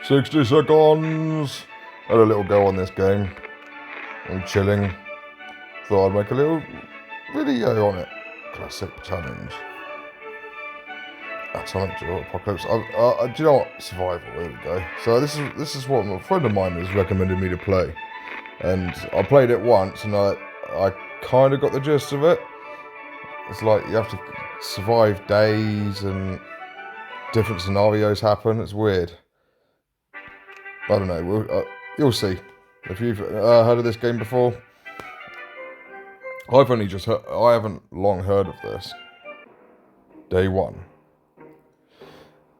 60 seconds. I had a little go on this game. I'm chilling. Thought I'd make a little video on it. Classic challenge. Atomic Draw Apocalypse. Do you know what? Survival. There we go. So this is what a friend of mine has recommended me to play, and I played it once, and I kind of got the gist of it. It's like you have to survive days, and different scenarios happen. It's weird. I don't know. You'll see. If you've heard of this game before, I haven't long heard of this. Day 1.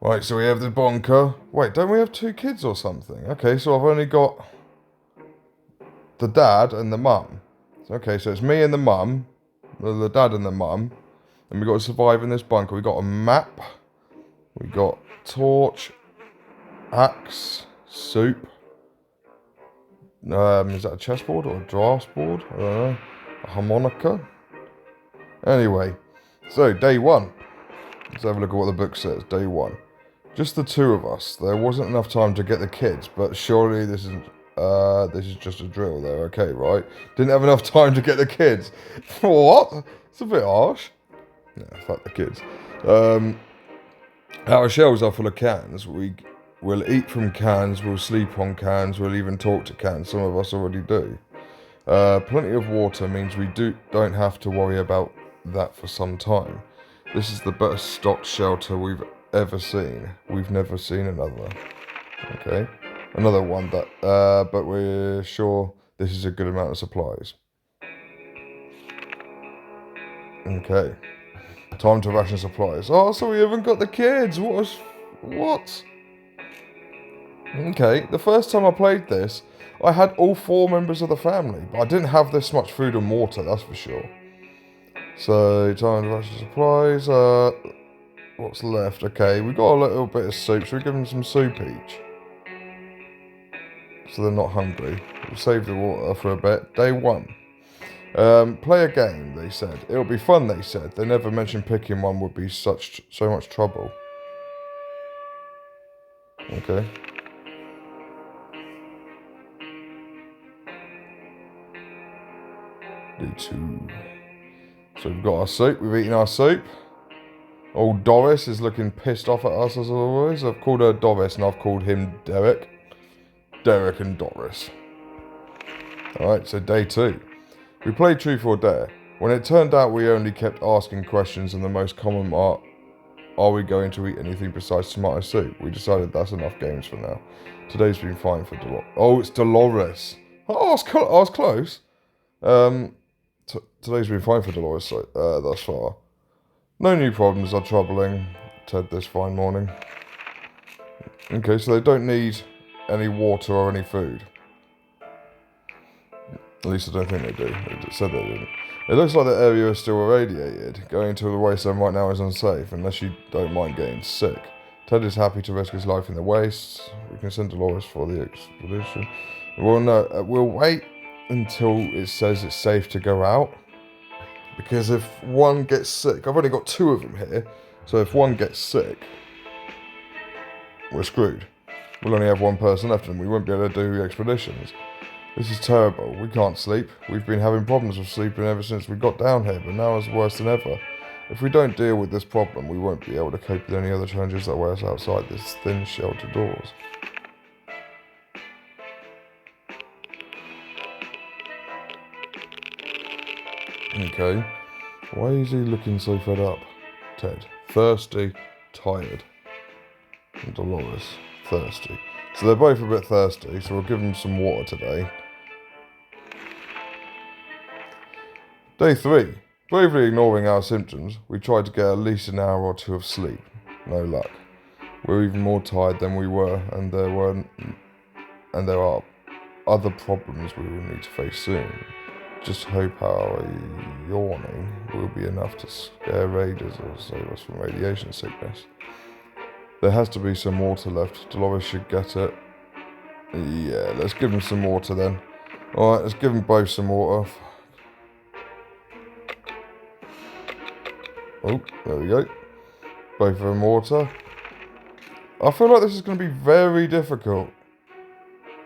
Right, so we have the bunker. Wait, don't we have 2 kids or something? Okay, so I've only got the dad and the mum. Okay, so it's me and the mum, the dad and the mum, and we got to survive in this bunker. We got a map. We got torch, axe, soup. Is that a chessboard or a drafts board? I don't know. A harmonica. Anyway, so day 1. Let's have a look at what the book says. Day 1. Just the 2 of us. There wasn't enough time to get the kids, but surely this is just a drill. They're okay, right? Didn't have enough time to get the kids. What? It's a bit harsh. Yeah, fuck the kids. Our shelves are full of cans. We'll eat from cans, we'll sleep on cans, we'll even talk to cans. Some of us already do. Plenty of water means we don't have to worry about that for some time. This is the best stocked shelter we've ever seen. We've never seen another. Okay. Another one that, but we're sure this is a good amount of supplies. Okay. Time to ration supplies. Oh, so we haven't got the kids. What? Okay, the first time I played this, I had all 4 members of the family, but I didn't have this much food and water, that's for sure. So, time to ration supplies. What's left? Okay, we got a little bit of soup. Should we give them some soup each? So they're not hungry. We'll save the water for a bit. Day 1. Play a game, they said. It'll be fun, they said. They never mentioned picking one would be so much trouble. Okay. Day 2. So we've got our soup. We've eaten our soup. Old Doris is looking pissed off at us as always. I've called her Doris and I've called him Derek. Derek and Doris. Alright, so day 2. We played Truth or Dare. When it turned out we only kept asking questions, and the most common are we going to eat anything besides tomato soup? We decided that's enough games for now. Today's been fine for Dolores. Oh, it's Dolores. Oh, I was close. Today's been fine for Dolores thus far. No new problems are troubling Ted this fine morning. Okay, so they don't need any water or any food. At least I don't think they do. They said they didn't. It looks like the area is still irradiated. Going to the waste zone right now is unsafe, unless you don't mind getting sick. Ted is happy to risk his life in the waste. We can send Dolores for the expedition. Well, no, we'll wait until it says it's safe to go out. Because if one gets sick, I've only got 2 of them here, so if one gets sick, we're screwed. We'll only have 1 person left and we won't be able to do expeditions. This is terrible. We can't sleep. We've been having problems with sleeping ever since we got down here, but now it's worse than ever. If we don't deal with this problem, we won't be able to cope with any other challenges that await us outside this thin shelter doors. Okay. Why is he looking so fed up? Ted. Thirsty. Tired. And Dolores. Thirsty. So they're both a bit thirsty, so we'll give them some water today. Day 3. Bravely ignoring our symptoms, we tried to get at least an hour or 2 of sleep. No luck. We're even more tired than we were, and there are other problems we will need to face soon. Just hope our yawning will be enough to scare raiders or save us from radiation sickness. There has to be some water left. Dolores should get it. Yeah, let's give them some water then. Alright, let's give them both some water. Oh, there we go. Both of them water. I feel like this is going to be very difficult.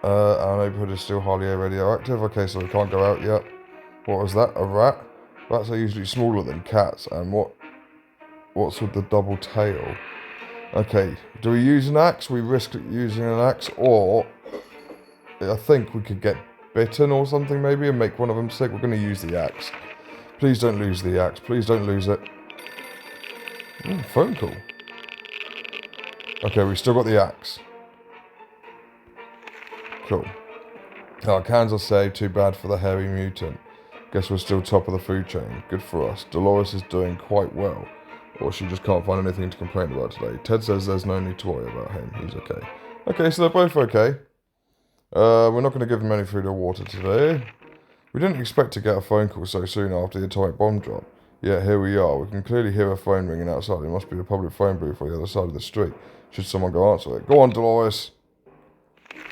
Our neighbourhood is still highly radioactive. Okay, so we can't go out yet. What was that? A rat? Rats are usually smaller than cats. And what's with the double tail? Okay, do we use an axe? We risk using an axe, or I think we could get bitten or something maybe and make one of them sick. We're going to use the axe. Please don't lose the axe. Please don't lose it. Ooh, phone call. Okay, we still got the axe. Cool. Our cans are saved. Too bad for the hairy mutant. Guess we're still top of the food chain. Good for us. Dolores is doing quite well. Or she just can't find anything to complain about today. Ted says there's no need to worry about him. He's okay. Okay, so they're both okay. We're not going to give them any food or water today. We didn't expect to get a phone call so soon after the atomic bomb drop. Yet here we are. We can clearly hear a phone ringing outside. It must be the public phone booth on the other side of the street. Should someone go answer it? Go on, Dolores.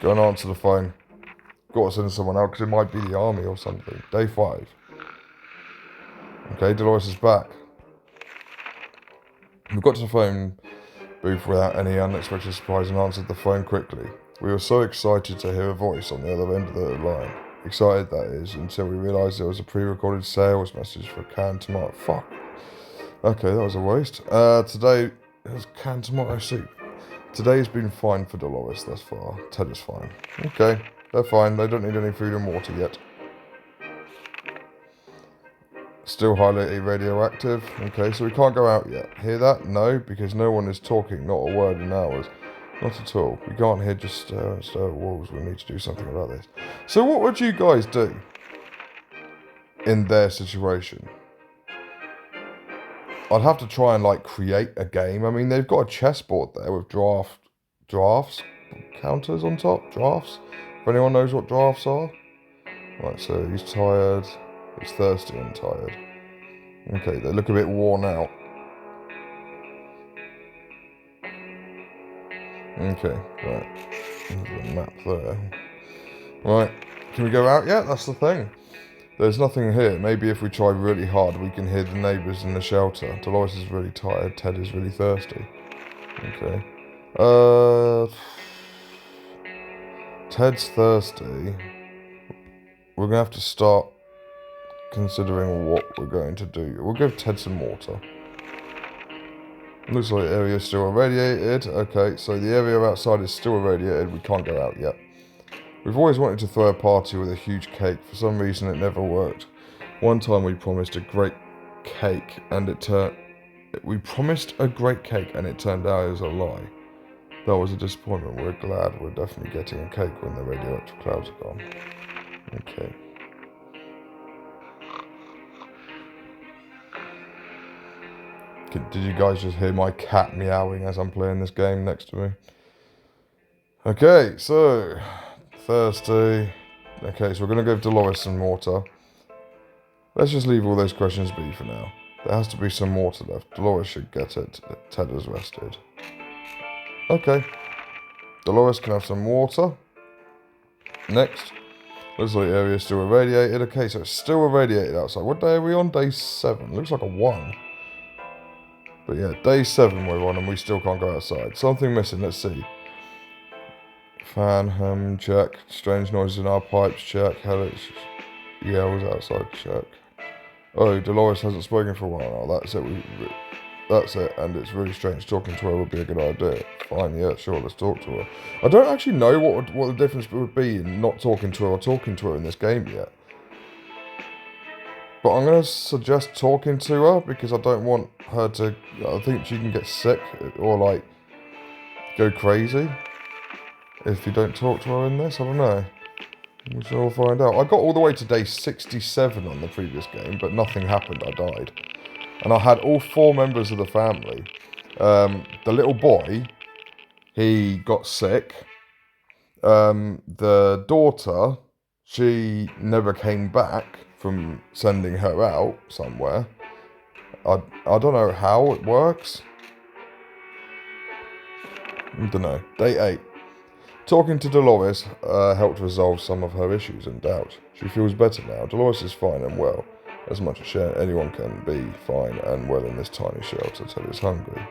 Go and answer the phone. Got to send someone out because it might be the army or something. Day 5. Okay, Dolores is back. We got to the phone booth without any unexpected surprise and answered the phone quickly. We were so excited to hear a voice on the other end of the line. Excited, that is, until we realised there was a pre-recorded sales message for canned tomato. Fuck. Okay, that was a waste. Today is canned tomato soup. Today's been fine for Dolores thus far. Ted is fine. Okay, they're fine. They don't need any food and water yet. Still highly radioactive. Okay, so we can't go out yet. Hear that? No, because no one is talking. Not a word in hours. Not at all. We can't hear just stare at walls. We need to do something about this. So what would you guys do in their situation? I'd have to try and like create a game. I mean, they've got a chessboard there with drafts, counters on top. Drafts. If anyone knows what drafts are. Right, so he's tired. He's thirsty and tired. Okay, they look a bit worn out. Okay, right. There's a map there. Right, can we go out yet? That's the thing. There's nothing here. Maybe if we try really hard, we can hear the neighbours in the shelter. Dolores is really tired. Ted is really thirsty. Okay. Ted's thirsty. We're going to have to start considering what we're going to do. We'll give Ted some water. Looks like the area is still irradiated. Okay, so the area outside is still irradiated. We can't go out yet. We've always wanted to throw a party with a huge cake. For some reason, it never worked. One time we promised a great cake, and it turned out it was a lie. That was a disappointment. We're glad we're definitely getting a cake when the radioactive clouds are gone. Okay. Did you guys just hear my cat meowing as I'm playing this game next to me? Okay, so thirsty. Okay, so we're going to give Dolores some water. Let's just leave all those questions be for now. There has to be some water left. Dolores should get it. Ted is rested. Okay. Dolores can have some water. Next. Looks like the area is still irradiated. Okay, so it's still irradiated outside. What day are we on? Day 7. Looks like a 1. But yeah, day 7 we're on and we still can't go outside. Something missing, let's see. Fan, check. Strange noises in our pipes, check. Hellish yells outside, check. Oh, Dolores hasn't spoken for a while now. That's it. That's it, and it's really strange. Talking to her would be a good idea. Fine, yeah, sure, let's talk to her. I don't actually know what the difference would be in not talking to her or talking to her in this game yet. But I'm going to suggest talking to her because I don't want her to... I think she can get sick or, like, go crazy if you don't talk to her in this. I don't know. We shall all find out. I got all the way to day 67 on the previous game, but nothing happened. I died. And I had all 4 members of the family. The little boy, he got sick. The daughter, she never came back from sending her out somewhere. I don't know how it works. I don't know. Day 8. Talking to Dolores helped resolve some of her issues and doubt. She feels better now. Dolores is fine and well. As much as anyone can be fine and well in this tiny shelter. Ted is hungry.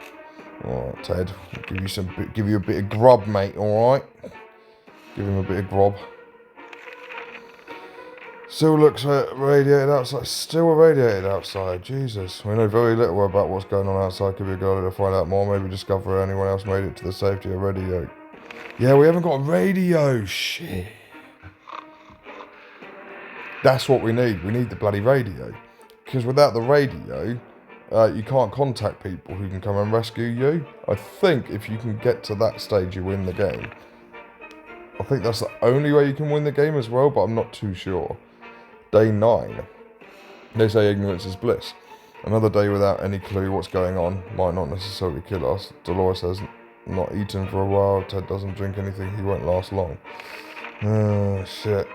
Alright, Ted. Give you a bit of grub, mate, alright? Give him a bit of grub. Still looks radiated outside. Still irradiated outside. Jesus. We know very little about what's going on outside. Could be a good idea to find out more. Maybe discover anyone else made it to the safety of radio. Yeah, we haven't got a radio. Shit. That's what we need. We need the bloody radio. Because without the radio, you can't contact people who can come and rescue you. I think if you can get to that stage, you win the game. I think that's the only way you can win the game as well, but I'm not too sure. Day 9. They say ignorance is bliss. Another day without any clue what's going on might not necessarily kill us. Dolores has not eaten for a while. Ted doesn't drink anything. He won't last long. Oh, shit.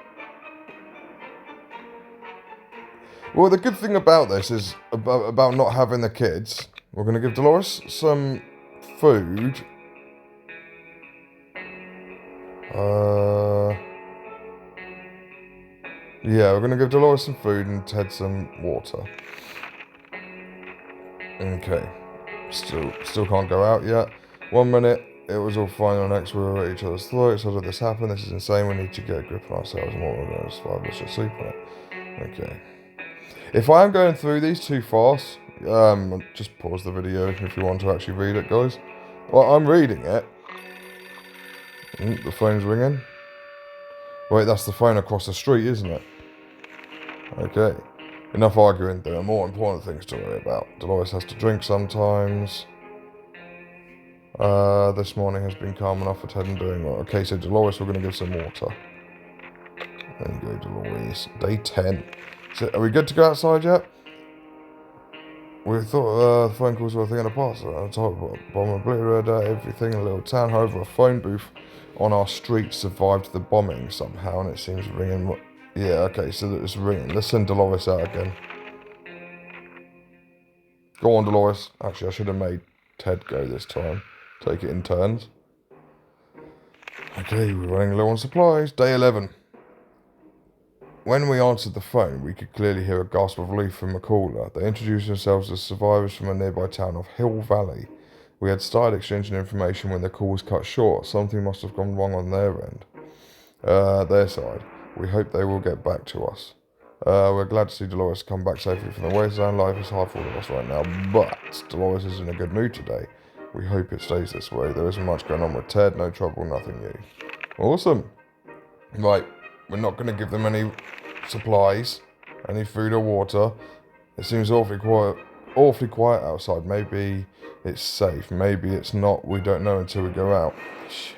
Well, the good thing about this is, about not having the kids, we're going to give Dolores some food. Yeah, we're going to give Dolores some food and Ted some water. Okay. Still can't go out yet. 1 minute, it was all fine. On next, we were at each other's throats. How did this happen? This is insane. We need to get a grip on ourselves and what we're going to survive. Let's just sleep on it. Okay. If I am going through these too fast, just pause the video if you want to actually read it, guys. Well, I'm reading it. The phone's ringing. Wait, that's the phone across the street, isn't it? Okay. Enough arguing. There are more important things to worry about. Dolores has to drink sometimes. This morning has been calm enough for Ted and doing well. Okay, so Dolores, we're going to give some water. There you go, Dolores. Day 10. So, are we good to go outside yet? We thought the phone calls were a thing of the past. I told bomb obliterated everything in a little town. However, a phone booth on our street survived the bombing somehow, and it seems ringing. Yeah, okay, so it's ringing. Let's send Dolores out again. Go on, Dolores. Actually, I should have made Ted go this time. Take it in turns. Okay, we're running low on supplies. Day 11. When we answered the phone, we could clearly hear a gasp of relief from the caller. They introduced themselves as survivors from a nearby town of Hill Valley. We had started exchanging information when the call was cut short. Something must have gone wrong on their end. Their side. We hope they will get back to us. We're glad to see Dolores come back safely from the wasteland. Life is hard for all of us right now, but Dolores is in a good mood today. We hope it stays this way. There isn't much going on with Ted. No trouble, nothing new. Awesome. Right. We're not going to give them any supplies, any food or water. It seems awfully quiet outside. Maybe it's safe. Maybe it's not. We don't know until we go out. Shit.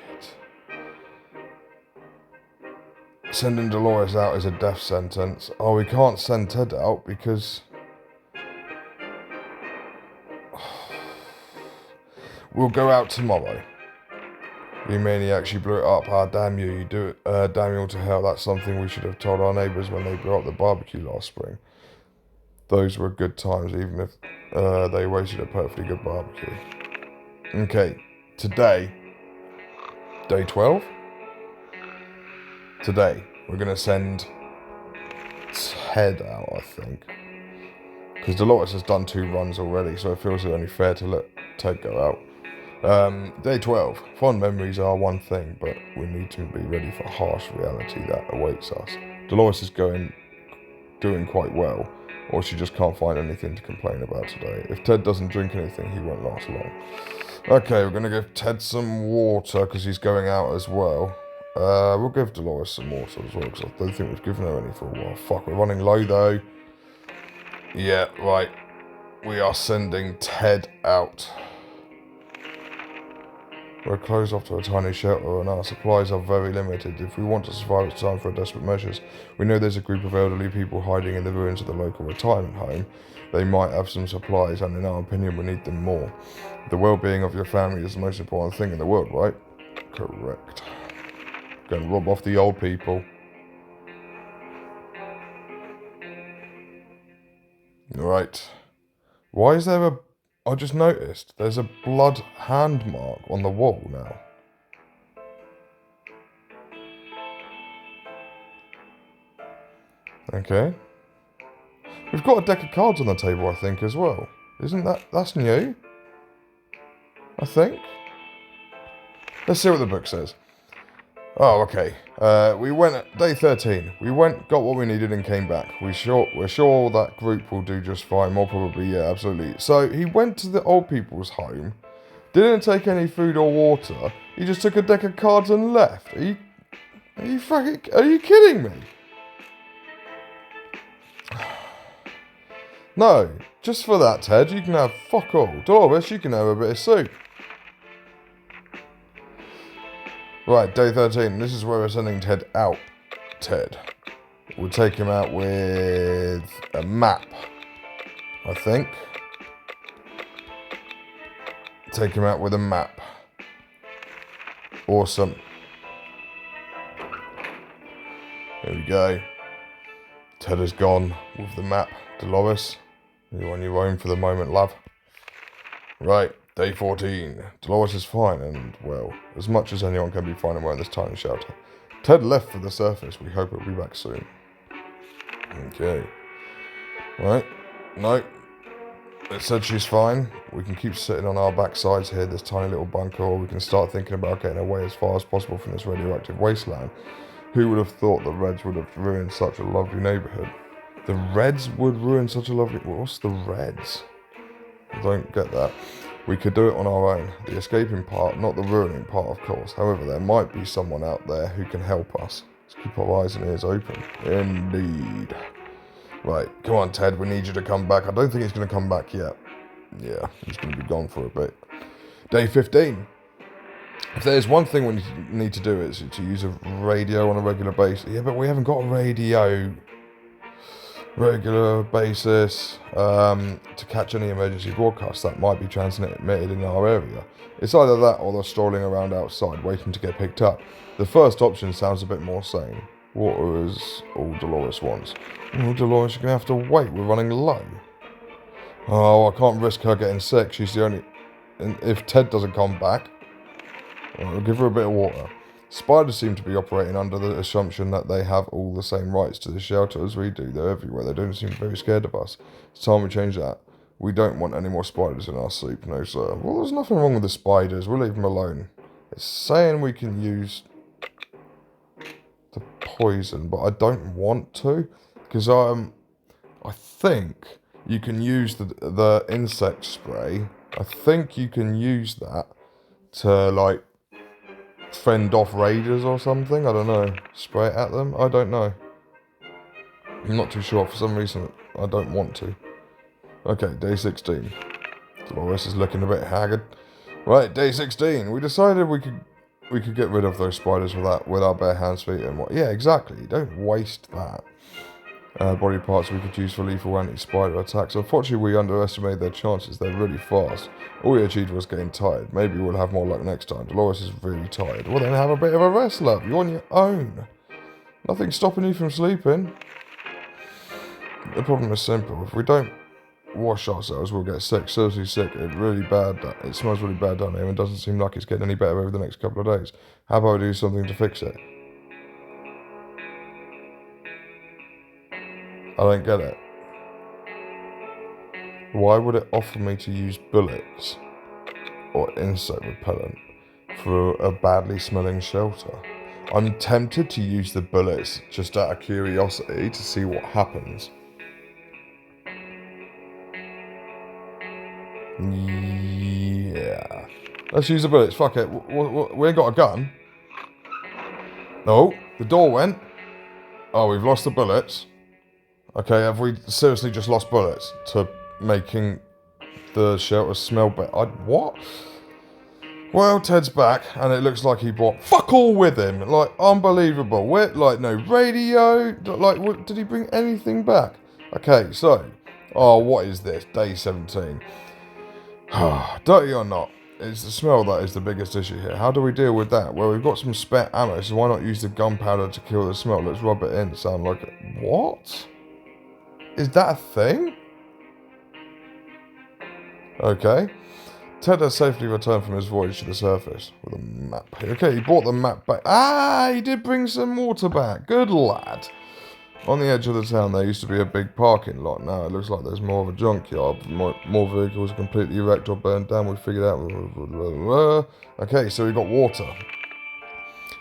Sending Dolores out is a death sentence. Oh, we can't send Ted out because we'll go out tomorrow. You maniac, she blew it up. Ah, damn you, you do it. Damn you all to hell. That's something we should have told our neighbours when they blew up the barbecue last spring. Those were good times, even if they wasted a perfectly good barbecue. Okay, today, day 12. Today, we're going to send Ted out, I think. Because Dolores has done 2 runs already, so it feels only fair to let Ted go out. Day 12. Fond memories are one thing, but we need to be ready for harsh reality that awaits us. Dolores is doing quite well, or she just can't find anything to complain about today. If Ted doesn't drink anything, he won't last long. Okay, we're going to give Ted some water, because he's going out as well. We'll give Dolores some water as well, because I don't think we've given her any for a while. Fuck, we're running low, though. Yeah, right. We are sending Ted out. We're closed off to a tiny shelter and our supplies are very limited. If we want to survive, it's time for desperate measures. We know there's a group of elderly people hiding in the ruins of the local retirement home. They might have some supplies, and in our opinion, we need them more. The well-being of your family is the most important thing in the world, right? Correct. Go and rob off the old people. Right. Why is there a... I just noticed there's a blood hand mark on the wall now. Okay. We've got a deck of cards on the table, I think, as well. Isn't that's new? I think. Let's see what the book says. Oh, okay. We went at day 13. We went, got what we needed, and came back. We're sure that group will do just fine. More probably, yeah, absolutely. So he went to the old people's home, didn't take any food or water. He just took a deck of cards and left. Are you kidding me? No, just for that, Ted, you can have fuck all. Dolores, you can have a bit of soup. Right, day 13. This is where we're sending Ted out. Ted. We'll take him out with a map, I think. Take him out with a map. Awesome. There we go. Ted is gone with the map. Dolores, you're on your own for the moment, love. Right, day 14. Dolores is fine and, well, as much as anyone can be fine and well in this tiny shelter. Ted left for the surface. We hope he'll be back soon. Okay. Right. No. It said she's fine. We can keep sitting on our backsides here, this tiny little bunker, or we can start thinking about getting away as far as possible from this radioactive wasteland. Who would have thought the Reds would have ruined such a lovely neighbourhood? The Reds would ruin such a lovely... What's the Reds? I don't get that. We could do it on our own. The escaping part, not the ruining part, of course. However, there might be someone out there who can help us. Let's keep our eyes and ears open. Indeed. Right, come on, Ted. We need you to come back. I don't think he's going to come back yet. Yeah, he's going to be gone for a bit. Day 15. If there's one thing we need to do is to use a radio on a regular basis. Yeah, but we haven't got a regular basis to catch any emergency broadcasts that might be transmitted in our area. It's either that or they're strolling around outside waiting to get picked up. The first option sounds a bit more sane. Water is all Dolores wants. Oh, Dolores, you're going to have to wait. We're running low. Oh, I can't risk her getting sick. She's the only... And if Ted doesn't come back, I'll give her a bit of water. Spiders seem to be operating under the assumption that they have all the same rights to the shelter as we do. They're everywhere. They don't seem very scared of us. It's time we change that. We don't want any more spiders in our soup, no sir. Well, there's nothing wrong with the spiders. We'll leave them alone. It's saying we can use the poison, but I don't want to. Because I think you can use the insect spray. I think you can use that to, like, fend off raiders or something. I don't know. Spray it at them? I don't know. I'm not too sure. For some reason, I don't want to. Okay, day 16. Dolores is looking a bit haggard. Right, day 16. We decided we could get rid of those spiders with our bare hands, feet, and what. Yeah, exactly. Don't waste that. Body parts we could use for lethal anti-spider attacks. Unfortunately, we underestimated their chances. They're really fast. All we achieved was getting tired. Maybe we'll have more luck next time. Dolores is really tired. Well, then have a bit of a rest, love. You're on your own. Nothing's stopping you from sleeping. The problem is simple. If we don't wash ourselves, we'll get sick. Seriously sick. It smells really bad down here and doesn't seem like it's getting any better over the next couple of days. How about we do something to fix it? I don't get it. Why would it offer me to use bullets or insect repellent for a badly smelling shelter? I'm tempted to use the bullets just out of curiosity to see what happens. Yeah. Let's use the bullets. Fuck it. We ain't got a gun. No. The door went. Oh, we've lost the bullets. Okay, have we seriously just lost bullets to making the shelter smell better? What? Well, Ted's back, and it looks like he brought fuck all with him. Like, unbelievable. Like, no radio. Like, did he bring anything back? Okay, so. Oh, what is this? Day 17. Dirty or not, it's the smell that is the biggest issue here. How do we deal with that? Well, we've got some spare ammo, so why not use the gunpowder to kill the smell? Let's rub it in. Sound like it. What? Is that a thing? Okay. Ted has safely returned from his voyage to the surface with a map. Okay, he brought the map back. Ah, he did bring some water back. Good lad. On the edge of the town, there used to be a big parking lot. Now it looks like there's more of a junkyard. More vehicles are completely wrecked or burned down. We figured out. Okay, so we got water.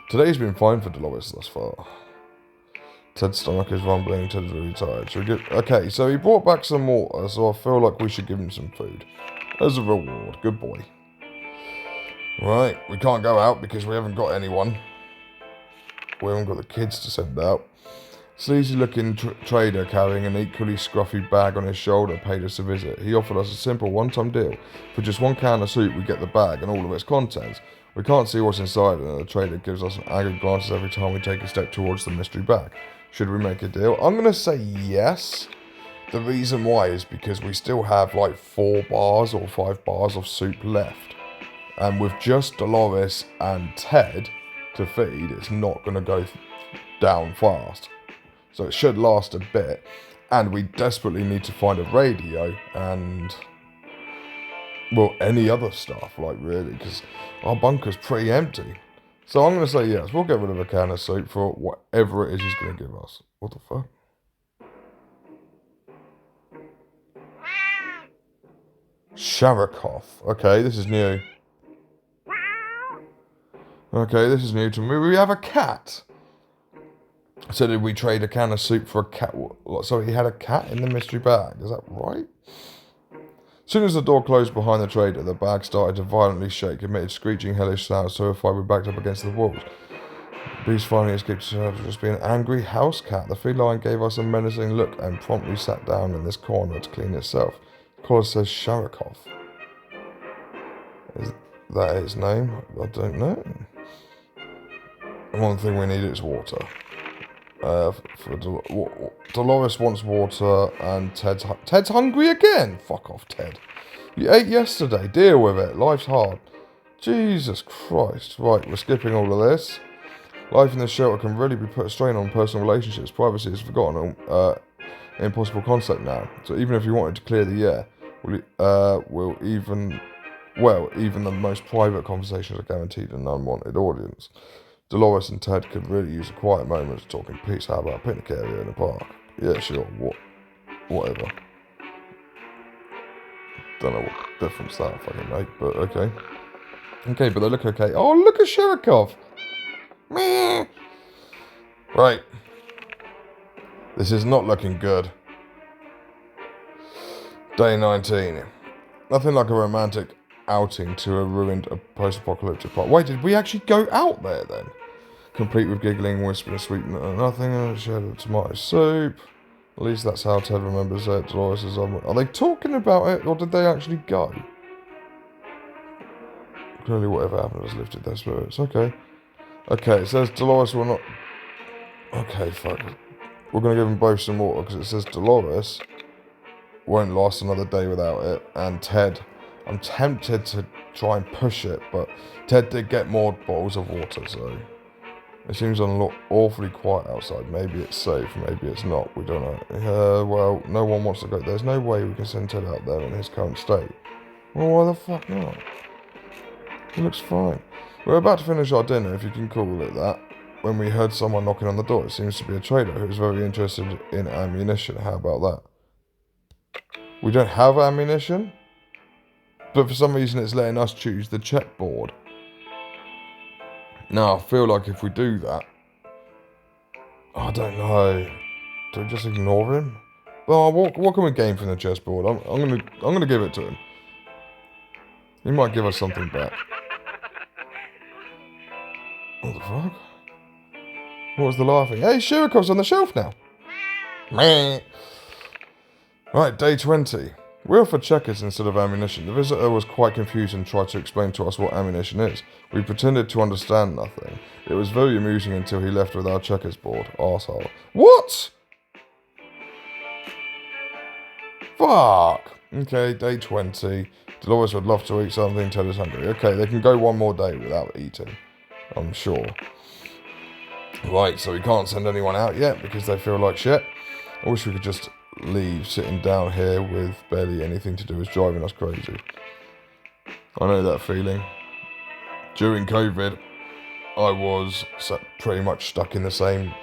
Today's been fine for Dolores thus far. Ted's stomach is rumbling. Ted's really tired. Okay, so he brought back some water, so I feel like we should give him some food. As a reward. Good boy. Right, we can't go out because we haven't got anyone. We haven't got the kids to send out. Sleazy-looking trader carrying an equally scruffy bag on his shoulder paid us a visit. He offered us a simple one-time deal. For just 1 can of soup, we get the bag and all of its contents. We can't see what's inside, and the trader gives us angry glances every time we take a step towards the mystery bag. Should we make a deal? I'm going to say yes. The reason why is because we still have like 4 bars or 5 bars of soup left. And with just Dolores and Ted to feed, it's not going to go down fast. So it should last a bit. And we desperately need to find a radio and, well, any other stuff, like really, because our bunker's pretty empty. So I'm going to say yes. We'll get rid of a can of soup for whatever it is he's going to give us. What the fuck? Sharakov. Okay, this is new. Okay, this is new to me. We have a cat. So did we trade a can of soup for a cat? So he had a cat in the mystery bag. Is that right? As soon as the door closed behind the trader, the bag started to violently shake, emitted screeching hellish sounds, terrified we backed up against the walls. The beast finally escaped to just be an angry house cat. The feline gave us a menacing look and promptly sat down in this corner to clean itself. The collar says Sharakov. Is that his name? I don't know. The one thing we need is water. Dolores wants water and Ted's hungry again. Fuck off, Ted. You ate yesterday. Deal with it. Life's hard. Jesus Christ. Right, we're skipping all of this. Life in this shelter can really be put a strain on personal relationships. Privacy is forgotten. Impossible concept now. So even if you wanted to clear the air, even the most private conversations are guaranteed an unwanted audience. Dolores and Ted could really use a quiet moment to talk in peace. How about a picnic area in the park? Yeah, sure. Whatever. Don't know what difference that fucking make, but okay. Okay, but they look okay. Oh, look at Sharakov. Meh. Right. This is not looking good. Day 19. Nothing like a romantic outing to a ruined post-apocalyptic park. Wait, did we actually go out there then? Complete with giggling, whispering, sweet nothing, and a shed of tomato soup. At least that's how Ted remembers it. Dolores is on. Are they talking about it, or did they actually go? Clearly, whatever happened has lifted their spirits. Okay. Okay, it says Dolores will not. Okay, fuck. We're gonna give them both some water because it says Dolores won't last another day without it, and Ted. I'm tempted to try and push it, but Ted did get more bottles of water, so. It seems awfully quiet outside. Maybe it's safe, maybe it's not. We don't know. Well, no one wants to go. There's no way we can send Ted out there in his current state. Well, why the fuck not? He looks fine. We're about to finish our dinner, if you can call it that, when we heard someone knocking on the door. It seems to be a trader who's very interested in ammunition. How about that? We don't have ammunition? But for some reason it's letting us choose the checkboard. Now, I feel like if we do that, I don't know. Do we just ignore him? Well, what can we gain from the chessboard? I'm gonna give it to him. He might give us something back. What the fuck? What was the laughing? Hey, Shirakov's on the shelf now. Meh. Right, day 20. We offered checkers instead of ammunition. The visitor was quite confused and tried to explain to us what ammunition is. We pretended to understand nothing. It was very amusing until he left with our checkers board. Arsehole. What? Fuck. Okay, day 20. Dolores would love to eat something. Ted is hungry. Okay, they can go one more day without eating. I'm sure. Right, so we can't send anyone out yet because they feel like shit. I wish we could just leave. Sitting down here with barely anything to do is driving us crazy. I know that feeling. During COVID, I was pretty much stuck in the same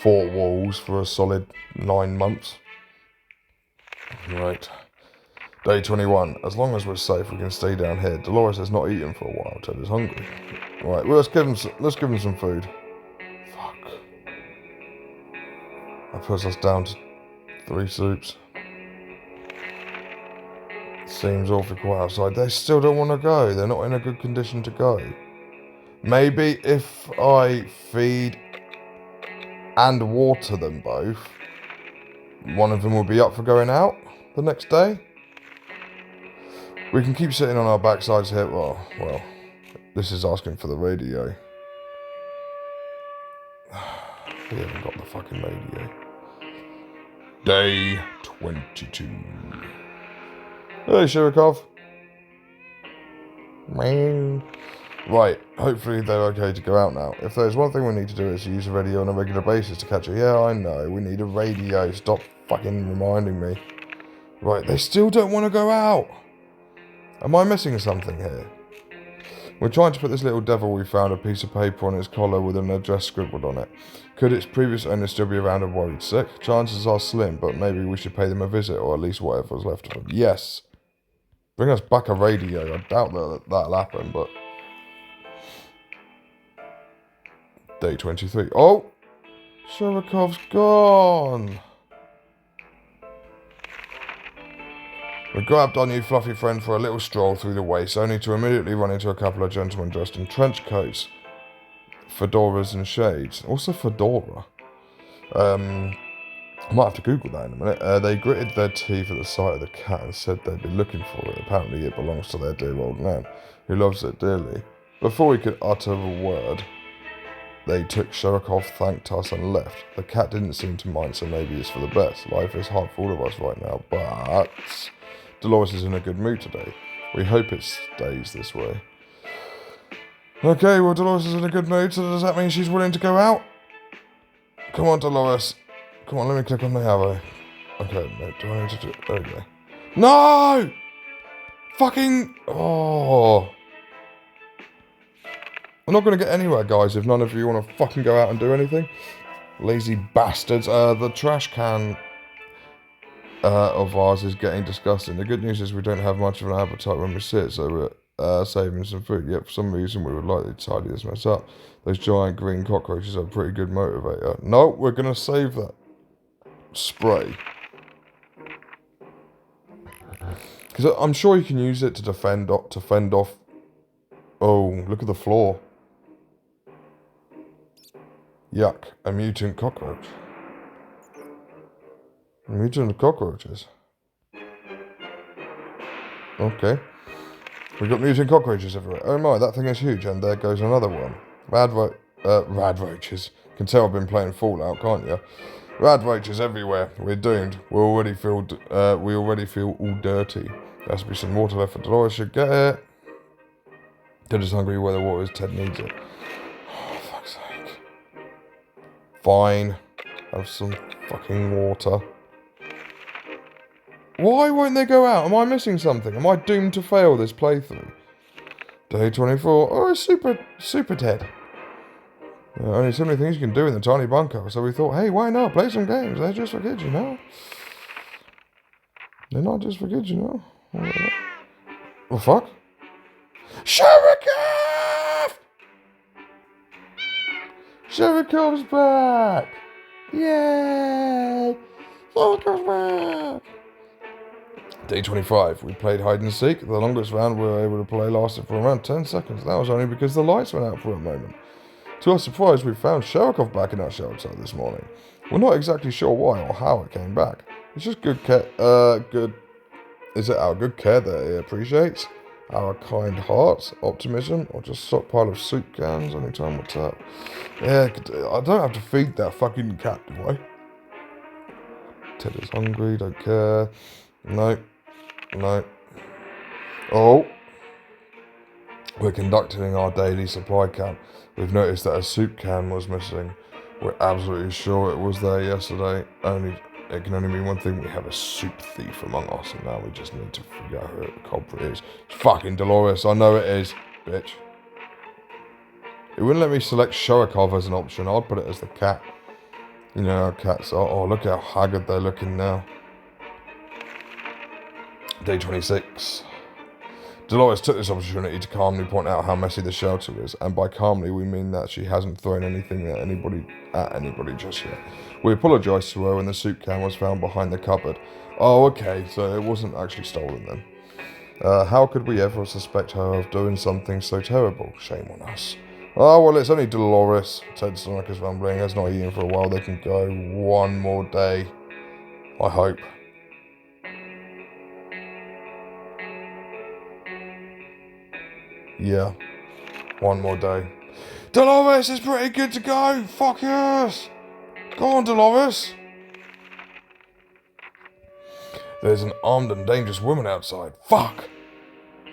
4 walls for a solid 9 months. Right. Day 21. As long as we're safe, we can stay down here. Dolores has not eaten for a while. Ted is hungry. Right, well, let's give him some food. Fuck. That puts us down to 3 soups. Seems awfully quiet outside. They still don't want to go. They're not in a good condition to go. Maybe if I feed and water them both, one of them will be up for going out the next day. We can keep sitting on our backsides here. Well, this is asking for the radio. We haven't got the fucking radio. Day 22. Hey, Shirikov. Man. Right, hopefully they're okay to go out now. If there's one thing we need to do is use a radio on a regular basis to catch it. Yeah, I know, we need a radio. Stop fucking reminding me. Right, they still don't want to go out. Am I missing something here? We're trying to put this little devil we found a piece of paper on its collar with an address scribbled on it. Could its previous owner still be around and worried sick? Chances are slim, but maybe we should pay them a visit, or at least whatever's left of them. Yes. Bring us back a radio. I doubt that'll happen, but... Day 23. Oh! Sherikov's gone! We grabbed our new fluffy friend for a little stroll through the waste, only to immediately run into a couple of gentlemen dressed in trench coats, fedoras and shades. Also fedora. I might have to Google that in a minute. They gritted their teeth at the sight of the cat and said they'd be looking for it. Apparently it belongs to their dear old man, who loves it dearly. Before we could utter a word, they took Shirikov, thanked us and left. The cat didn't seem to mind, so maybe it's for the best. Life is hard for all of us right now, but... Dolores is in a good mood today. We hope it stays this way. Okay, well, Dolores is in a good mood, so does that mean she's willing to go out? Come on, Dolores. Come on, let me click on the arrow. Okay, no, do I need to do it? There we go. No! Fucking... Oh. I'm not going to get anywhere, guys, if none of you want to fucking go out and do anything. Lazy bastards. The trash can... of ours is getting disgusting. The good news is we don't have much of an appetite when we sit, so we're saving some food. Yet for some reason we would like to tidy this mess up. Those giant green cockroaches are a pretty good motivator. No, we're going to save that spray. Because I'm sure you can use it to fend off... Oh, look at the floor. Yuck, a mutant cockroach. Mutant cockroaches. Okay. We've got mutant cockroaches everywhere. Oh my, that thing is huge, and there goes another one. Rad roaches. Can tell I've been playing Fallout, can't you? Rad roaches everywhere. We're doomed. We already feel all dirty. There has to be some water left for Dolores. Should get it. Ted is hungry where the water is. Ted needs it. Oh, fuck's sake. Fine. Have some fucking water. Why won't they go out? Am I missing something? Am I doomed to fail this playthrough? Day 24. Oh, Super Ted. Only so many things you can do in the tiny bunker. So we thought, hey, why not? Play some games. They're just for kids, you know. They're not just for kids, you know. Well, fuck. Shirikov! Shirikov's back! Yay! Shirikov's back! Day 25. We played hide and seek. The longest round we were able to play lasted for around 10 seconds. That was only because the lights went out for a moment. To our surprise, we found Shirikov back in our shelter this morning. We're not exactly sure why or how it came back. It's just is it our good care that he appreciates? Our kind hearts, optimism, or just stockpile of soup cans anytime we're tapped? Yeah, I don't have to feed that fucking cat, do I? Ted is hungry, don't care. No. Oh. We're conducting our daily supply count. We've noticed that a soup can was missing. We're absolutely sure it was there yesterday. It can only mean one thing. We have a soup thief among us, and now we just need to figure out who the culprit is. It's fucking Dolores. I know it is, bitch. It wouldn't let me select Shirikov as an option. I'd put it as the cat. You know how cats are. Oh, look how haggard they're looking now. Day 26. Dolores took this opportunity to calmly point out how messy the shelter is, and by calmly we mean that she hasn't thrown anything at anybody just yet. We apologised to her when the soup can was found behind the cupboard. Oh, okay, so it wasn't actually stolen then. How could we ever suspect her of doing something so terrible? Shame on us. Oh, well, it's only Dolores. Ted's stomach is rumbling. Has not eaten for a while. They can go one more day. I hope. Yeah. One more day. Dolores is pretty good to go. Fuck yes. Go on, Dolores. There's an armed and dangerous woman outside. Fuck.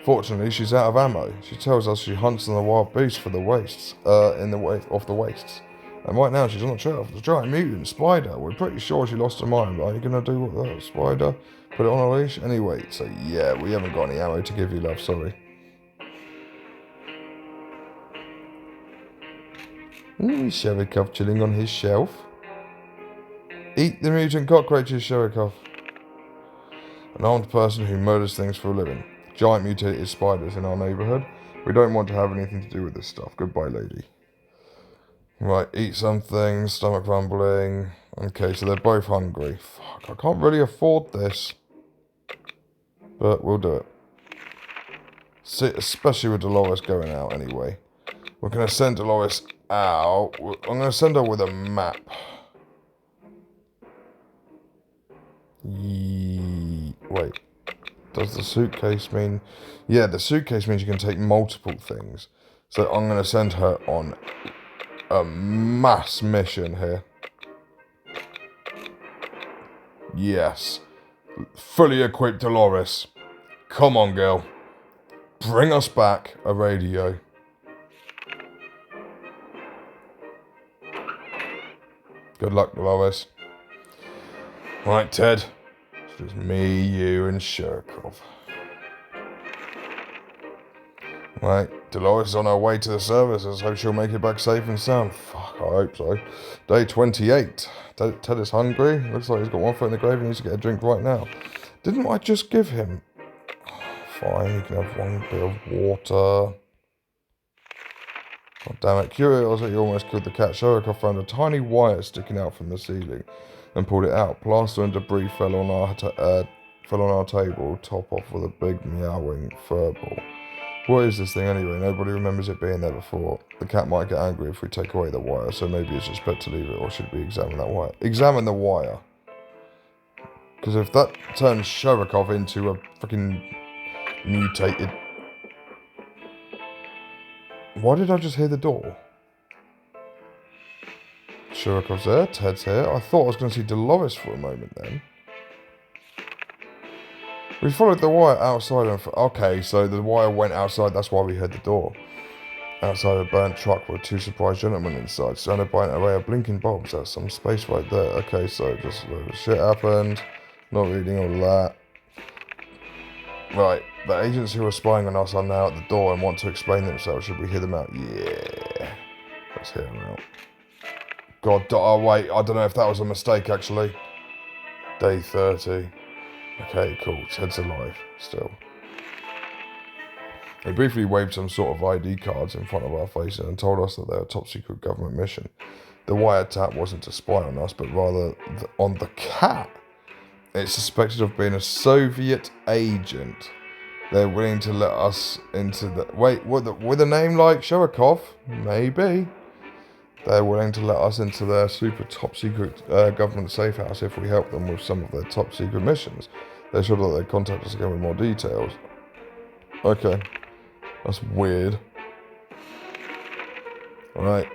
Fortunately, she's out of ammo. She tells us she hunts on the wild beasts for the wastes, off the wastes. And right now she's on the trail of the giant mutant spider. We're pretty sure she lost her mind. Are you gonna do what that spider? Put it on a leash? Anyway, so yeah, we haven't got any ammo to give you, love, sorry. Sherikov chilling on his shelf. Eat the mutant cockroaches, Sherikov. An armed person who murders things for a living. Giant mutated spiders in our neighbourhood. We don't want to have anything to do with this stuff. Goodbye, lady. Right, eat something. Stomach rumbling. Okay, so they're both hungry. Fuck, I can't really afford this. But we'll do it. See, especially with Dolores going out anyway. We're going to send Dolores out. I'm going to send her with a map. Wait. Does the suitcase mean... Yeah, the suitcase means you can take multiple things. So I'm going to send her on a mass mission here. Yes. Fully equipped Dolores. Come on, girl. Bring us back a radio. Good luck, Dolores. Right, Ted. It's just me, you, and Sherikov. Right, Dolores is on her way to the services. Hope she'll make it back safe and sound. Fuck, I hope so. Day 28. Ted is hungry. Looks like he's got one foot in the grave and needs to get a drink right now. Didn't I just give him... Fine, he can have one bit of water. Oh, damn it. Curiosity almost killed the cat. Sherikov found a tiny wire sticking out from the ceiling and pulled it out. Plaster and debris fell on our table, top off with a big meowing furball. What is this thing anyway? Nobody remembers it being there before. The cat might get angry if we take away the wire, so maybe it's just better to leave it, or should we examine that wire? Examine the wire. Because if that turns Sherikov into a fucking mutated... Why did I just hear the door? Sherikov's there, Ted's here. I thought I was going to see Dolores for a moment then. We followed the wire outside and... Okay, so the wire went outside, that's why we heard the door. Outside a burnt truck were two surprised gentlemen inside, surrounded by an array of blinking bulbs. There's some space right there. Okay, so just a load of shit happened. Not reading all of that. Right, the agents who are spying on us are now at the door and want to explain themselves. Should we hear them out? Yeah. Let's hear them out. God, oh wait, I don't know if that was a mistake actually. Day 30. Okay, cool. Ted's alive still. They briefly waved some sort of ID cards in front of our faces and told us that they were a top secret government mission. The wiretap wasn't to spy on us, but rather on the cat. It's suspected of being a Soviet agent. They're willing to let us into the... Wait, with a name like Sherikov? Maybe. They're willing to let us into their super top secret government safe house if we help them with some of their top secret missions. They're sure that they contact us again with more details. Okay. That's weird. Alright.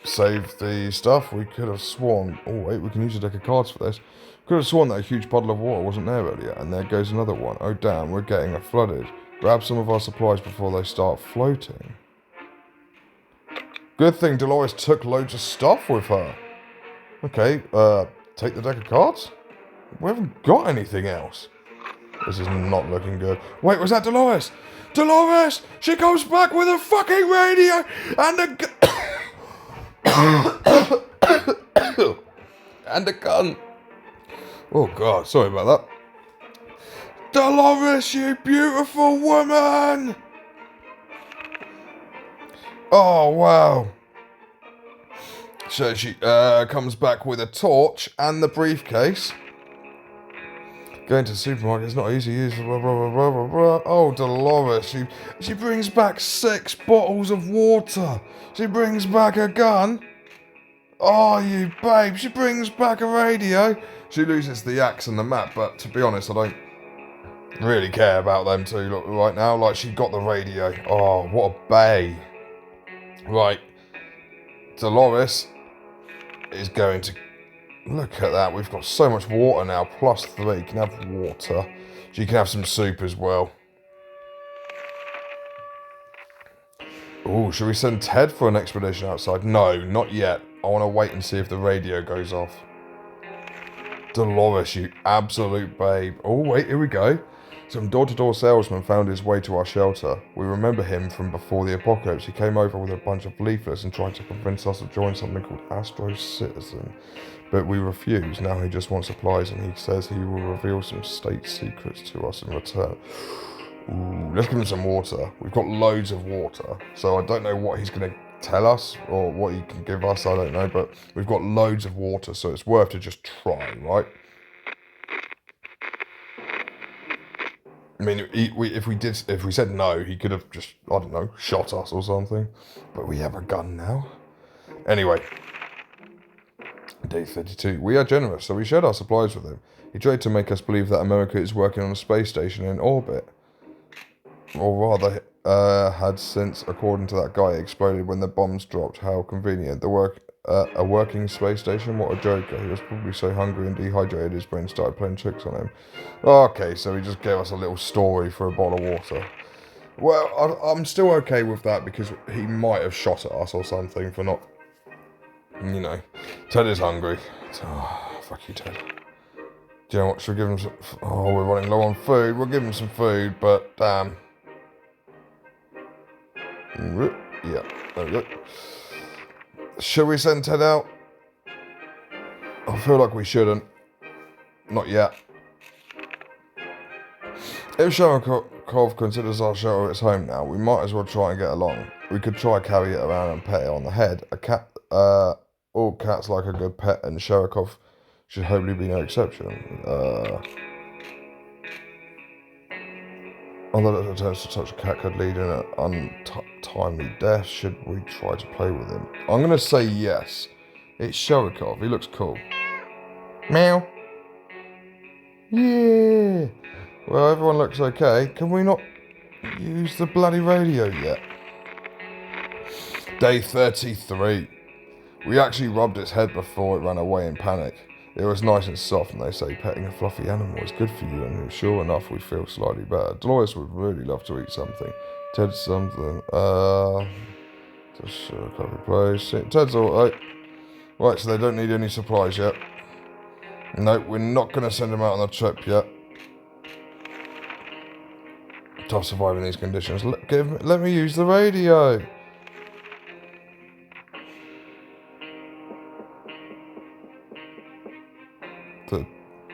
Save the stuff. We could have sworn... Oh wait, we can use a deck of cards for this. Could have sworn that a huge puddle of water wasn't there earlier, and there goes another one. Oh damn, we're getting flooded. Grab some of our supplies before they start floating. Good thing Dolores took loads of stuff with her. Okay, take the deck of cards? We haven't got anything else. This is not looking good. Wait, was that Dolores? Dolores! She comes back with a fucking radio and a... And a gun. Oh, God. Sorry about that. Dolores, you beautiful woman! Oh, wow. So she comes back with a torch and the briefcase. Going to the supermarket is not easy. Blah, blah, blah, blah, blah, blah. Oh, Dolores, she brings back 6 bottles of water. She brings back a gun. Oh, you babe. She brings back a radio. She loses the axe and the map, but to be honest, I don't really care about them two right now. Like, she got the radio. Oh, what a bae. Right. Dolores is going to... Look at that. We've got so much water now. +3. You can have water. You can have some soup as well. Oh, should we send Ted for an expedition outside? No, not yet. I want to wait and see if the radio goes off. Dolores, you absolute babe. Oh, wait, here we go. Some door-to-door salesman found his way to our shelter. We remember him from before the apocalypse. He came over with a bunch of leaflets and tried to convince us to join something called Astro Citizen. But we refused. Now he just wants supplies and he says he will reveal some state secrets to us in return. Ooh, let's give him some water. We've got loads of water. So I don't know what he's going to tell us or what he can give us. I don't know. But we've got loads of water. So it's worth to just try, right? I mean, if we said no, he could have just, I don't know, shot us or something. But we have a gun now. Anyway. Day 32. We are generous, so we shared our supplies with him. He tried to make us believe that America is working on a space station in orbit. Or rather, had since, according to that guy, exploded when the bombs dropped. How convenient. A working space station? What a joker. He was probably so hungry and dehydrated his brain started playing tricks on him. Okay, so he just gave us a little story for a bottle of water. Well, I'm still okay with that because he might have shot at us or something for not... You know, Ted is hungry. Oh, fuck you, Ted. Do you know what? Should we give him some... Oh, we're running low on food. We'll give him some food, but damn. Yeah, there we go. Should we send Ted out? I feel like we shouldn't. Not yet. If Sharikov considers our shelter its home now, we might as well try and get along. We could try carry it around and pet it on the head. A cat, all cats like a good pet, and Sharikov should hopefully be no exception. Although that attempts to touch a cat could lead in an untimely death, should we try to play with him? I'm going to say yes. It's Sharikov. He looks cool. Meow. Yeah. Well, everyone looks okay. Can we not use the bloody radio yet? Day 33. We actually rubbed its head before it ran away in panic. It was nice and soft, and they say petting a fluffy animal is good for you, and sure enough, we feel slightly better. Dolores would really love to eat something. Ted's something. Just copy place. Ted's alright. Right, so they don't need any supplies yet. No, we're not going to send them out on the trip yet. Tough surviving these conditions. Let me use the radio.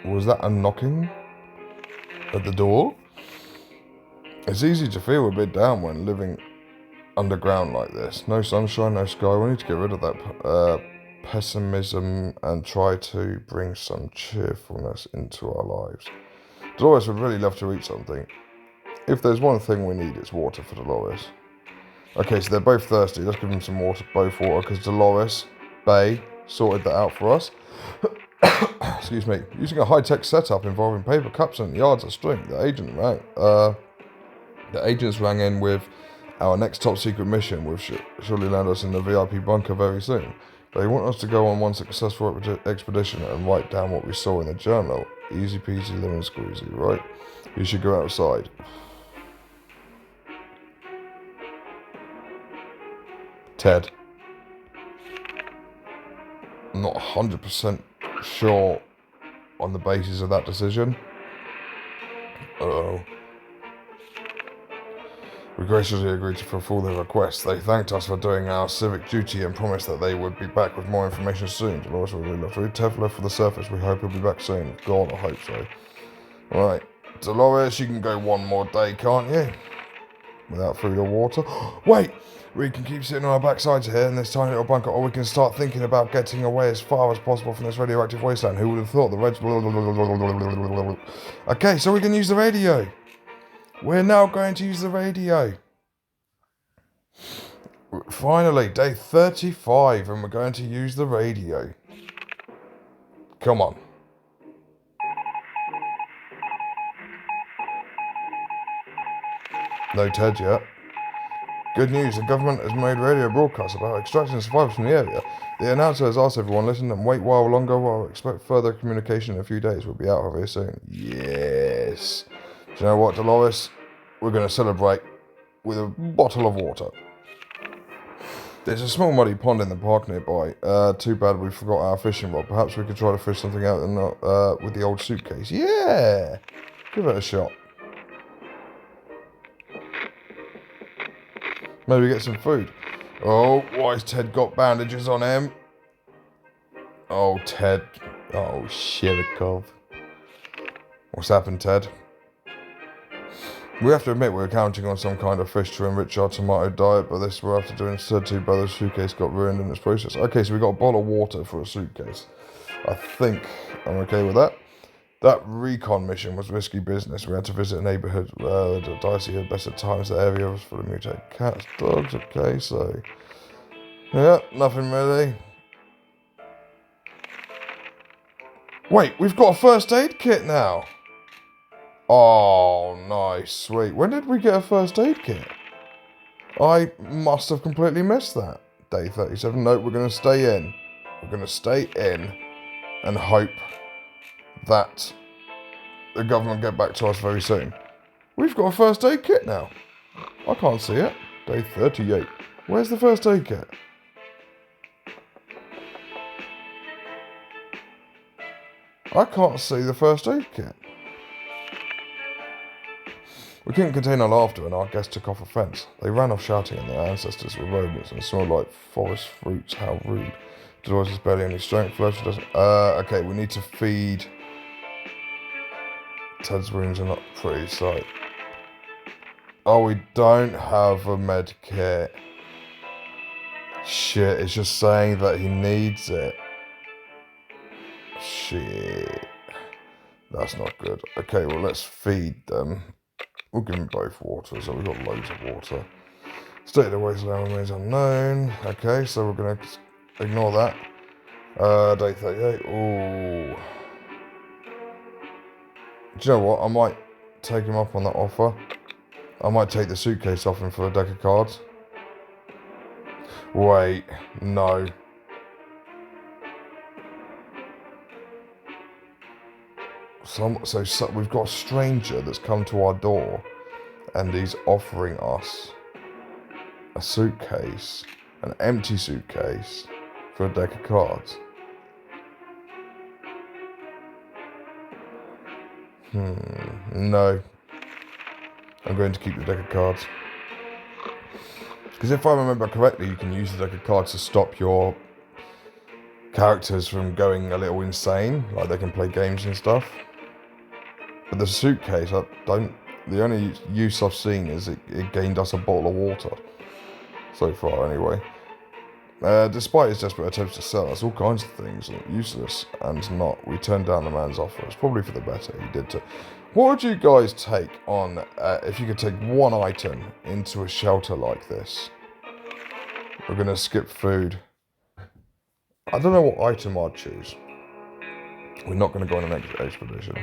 Was that a knocking at the door? It's easy to feel a bit down when living underground like this. No sunshine, no sky. We need to get rid of that pessimism and try to bring some cheerfulness into our lives. Dolores would really love to eat something. If there's one thing we need, it's water for Dolores. Okay, so they're both thirsty. Let's give them some water, both water, because Dolores Bay sorted that out for us. Excuse me. Using a high-tech setup involving paper cups and yards of string, the agents rang in with our next top-secret mission, which surely land us in the VIP bunker very soon. They want us to go on one successful expedition and write down what we saw in the journal. Easy peasy lemon squeezy, right? You should go outside. Ted. I'm not 100% sure on the basis of that decision. Uh-oh. We graciously agreed to fulfill their request. They thanked us for doing our civic duty and promised that they would be back with more information soon. Dolores would really love to read. Ted left for the surface. We hope he'll be back soon. God, I hope so. Right, Dolores, you can go one more day, can't you? Without food or water. Wait! We can keep sitting on our backsides here in this tiny little bunker, or we can start thinking about getting away as far as possible from this radioactive wasteland. Who would have thought the Reds... Okay, so we can use the radio. We're now going to use the radio. Finally, day 35, and we're going to use the radio. Come on. No Ted yet. Good news, the government has made radio broadcasts about extracting survivors from the area. The announcer has asked everyone, listen and wait a while longer while expect further communication in a few days. We'll be out of here soon. Yes. Do you know what, Dolores? We're going to celebrate with a bottle of water. There's a small muddy pond in the park nearby. Too bad we forgot our fishing rod. Perhaps we could try to fish something out with the old suitcase. Yeah! Give it a shot. Maybe get some food. Oh, why's Ted got bandages on him? Oh, Ted. Oh, Shirikov. What's happened, Ted? We have to admit we're counting on some kind of fish to enrich our tomato diet, but this we're after doing instead. Too bad the suitcase got ruined in this process. Okay, so we got a bottle of water for a suitcase. I think I'm okay with that. That recon mission was risky business. We had to visit a neighbourhood that Dicey had best at times. The area was full of mutated cats, dogs. Okay, so yeah, nothing really. Wait, we've got a first aid kit now. Oh, nice, sweet. When did we get a first aid kit? I must have completely missed that. Day 37. Nope, we're going to stay in. We're going to stay in and hope that the government get back to us very soon. We've got a first aid kit now. I can't see it. Day 38. Where's the first aid kit? I can't see the first aid kit. We couldn't contain our laughter and our guests took off a fence. They ran off shouting and their ancestors were rodents and smelled like forest fruits. How rude. Dolores is barely any strength left. Okay, we need to feed. Ted's wounds are not pretty sight. Oh, we don't have a med kit. Shit, it's just saying that he needs it. Shit. That's not good. Okay, well, let's feed them. We'll give them both water, so we've got loads of water. State of the wasteland remains unknown. Okay, so we're going to ignore that. Day 38. Ooh. Do you know what? I might take him up on that offer. I might take the suitcase off him for a deck of cards. Wait, no. So we've got a stranger that's come to our door and he's offering us a suitcase, an empty suitcase, for a deck of cards. No. I'm going to keep the deck of cards. Because if I remember correctly, you can use the deck of cards to stop your characters from going a little insane. Like they can play games and stuff. But the suitcase, the only use I've seen is it gained us a bottle of water. So far, anyway. Despite his desperate attempts to sell us all kinds of things, useless and not, we turned down the man's offer. It's probably for the better. He did too. What would you guys take on if you could take one item into a shelter like this? We're going to skip food. I don't know what item I'd choose. We're not going to go on an expedition.